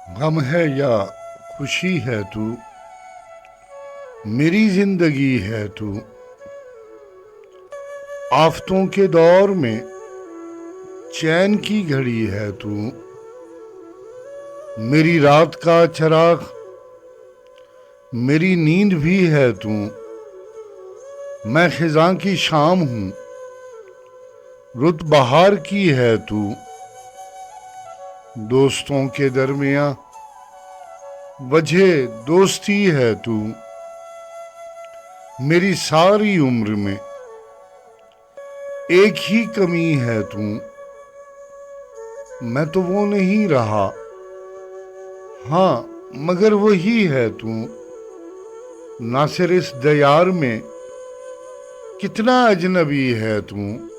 गम है या खुशी है तू, मेरी जिंदगी है तू। आफतों के दौर में चैन की घड़ी है तू। मेरी रात का चराग, मेरी नींद भी है तू। मैं खिजां की शाम हूँ, रुत बहार की है तू। दोस्तों के दरमियां वजह दोस्ती है तू। मेरी सारी उम्र में एक ही कमी है तू। मैं तो वो नहीं रहा, हाँ मगर वही है तू। नासिर इस दयार में कितना अजनबी है तू।